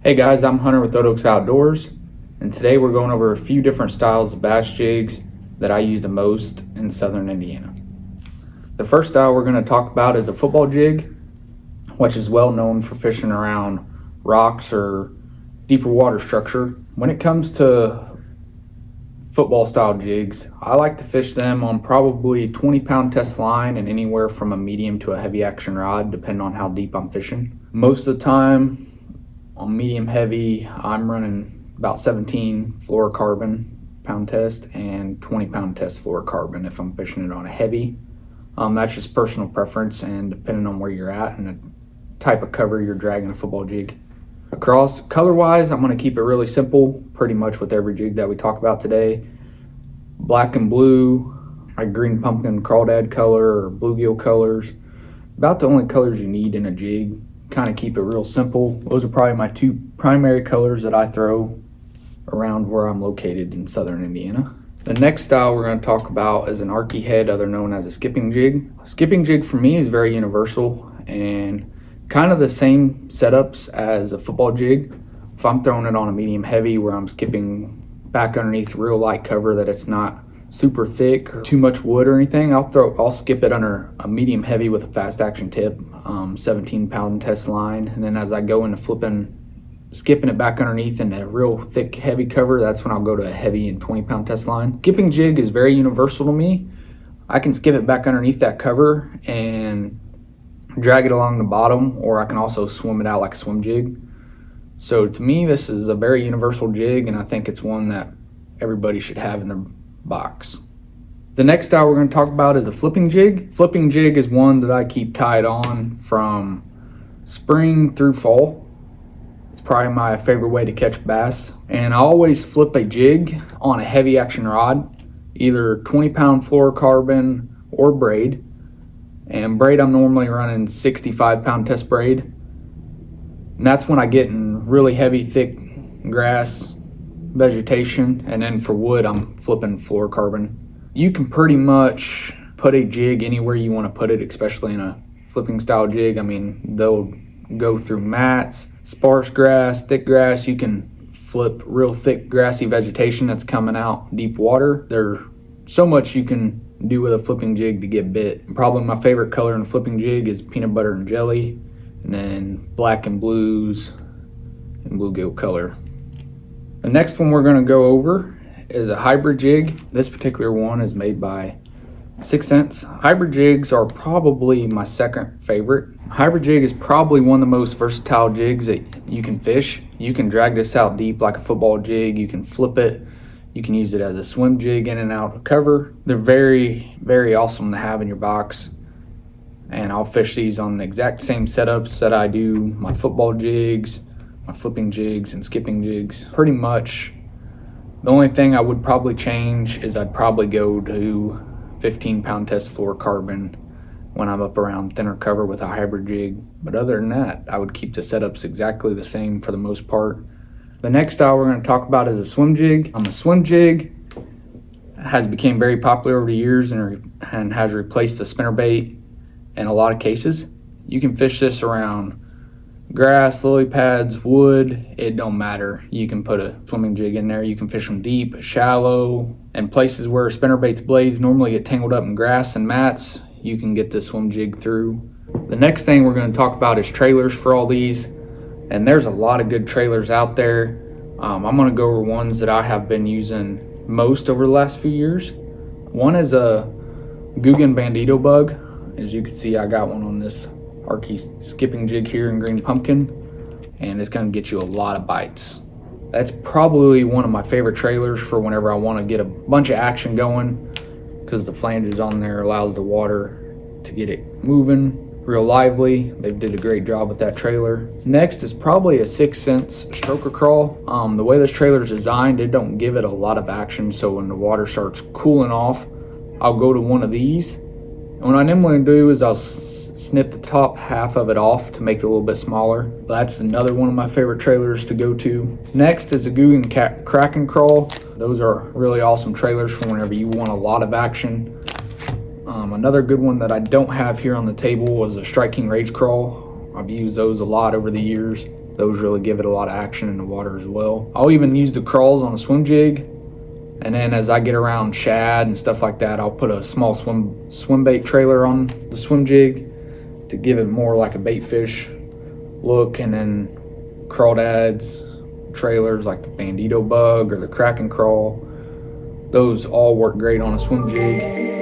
Hey guys, I'm Hunter with Oaks Outdoors, and today we're going over a few different styles of bass jigs that I use the most in southern Indiana. The first style we're going to talk about is a football jig, which is well known for fishing around rocks or deeper water structure. When it comes to football style jigs, I like to fish them on probably 20-pound test line and anywhere from a medium to a heavy action rod, depending on how deep I'm fishing. Most of the time, on medium heavy, I'm running about 17 fluorocarbon pound test and 20-pound test fluorocarbon if I'm fishing it on a heavy. That's just personal preference and depending on where you're at and the type of cover you're dragging a football jig across. Color-wise, I'm going to keep it really simple, pretty much with every jig that we talk about today. Black and blue, like green pumpkin crawdad color or bluegill colors. About the only colors you need in a jig. Kind of keep it real simple. Those are probably my two primary colors that I throw around where I'm located in southern Indiana. The next style we're going to talk about is an archy head, other known as a skipping jig. A skipping jig for me is very universal and kind of the same setups as a football jig. If I'm throwing it on a medium heavy where I'm skipping back underneath real light cover that it's not super thick or too much wood or anything, I'll skip it under a medium heavy with a fast action tip, 17-pound test line, and then as I go into skipping it back underneath in a real thick heavy cover, that's when I'll go to a heavy and 20-pound test line. Skipping jig is very universal to me. I can skip it back underneath that cover and drag it along the bottom, or I can also swim it out like a swim jig. So to me, this is a very universal jig, and I think it's one that everybody should have in their box. The next style we're going to talk about is a flipping jig. Flipping jig is one that I keep tied on from spring through fall. It's probably my favorite way to catch bass. And I always flip a jig on a heavy action rod, either 20-pound fluorocarbon or braid. And braid, I'm normally running 65-pound test braid. And that's when I get in really heavy, thick grass vegetation, and then for wood I'm flipping fluorocarbon. You can pretty much put a jig anywhere you want to put it, especially in a flipping style jig. I mean, they'll go through mats, sparse grass, thick grass. You can flip real thick grassy vegetation that's coming out deep water. There's so much you can do with a flipping jig to get bit. Probably my favorite color in a flipping jig is peanut butter and jelly, and then black and blues and bluegill color. The next one we're going to go over is a hybrid jig. This particular one is made by 6 Cents. Hybrid jigs are probably my second favorite. Hybrid jig is probably one of the most versatile jigs that you can fish. You can drag this out deep like a football jig. You can flip it. You can use it as a swim jig in and out of cover. They're very, very awesome to have in your box. And I'll fish these on the exact same setups that I do my football jigs, my flipping jigs and skipping jigs. Pretty much the only thing I would probably change is I'd probably go to 15-pound test fluorocarbon when I'm up around thinner cover with a hybrid jig. But other than that, I would keep the setups exactly the same for the most part. The next style we're going to talk about is a swim jig. A swim jig has become very popular over the years and has replaced the spinnerbait in a lot of cases. You can fish this around grass, lily pads, wood, it don't matter. You can put a swimming jig in there. You can fish them deep, shallow, and places where spinnerbait's blades normally get tangled up in grass and mats. You can get this swim jig through. The next thing we're going to talk about is trailers for all these, and there's a lot of good trailers out there. I'm going to go over ones that I have been using most over the last few years. One is a Guggen Bandito bug. As you can see, I got one on this archy skipping jig here in green pumpkin, and it's going to get you a lot of bites. That's probably one of my favorite trailers for whenever I want to get a bunch of action going, because the flanges on there allows the water to get it moving real lively. They did a great job with that trailer. Next is probably a 6 Cents stroker crawl. The way this trailer is designed, it don't give it a lot of action, so when the water starts cooling off, I'll go to one of these. And what I normally do is I'll snip the top half of it off to make it a little bit smaller. That's another one of my favorite trailers to go to. Next is a Guggen Kraken crawl. Those are really awesome trailers for whenever you want a lot of action. Another good one that I don't have here on the table was a Striking Rage crawl. I've used those a lot over the years. Those really give it a lot of action in the water as well. I'll even use the crawls on a swim jig, and then as I get around shad and stuff like that, I'll put a small swim bait trailer on the swim jig to give it more like a bait fish look, and then crawdads, trailers like the bandito bug or the kraken crawl. Those all work great on a swim jig.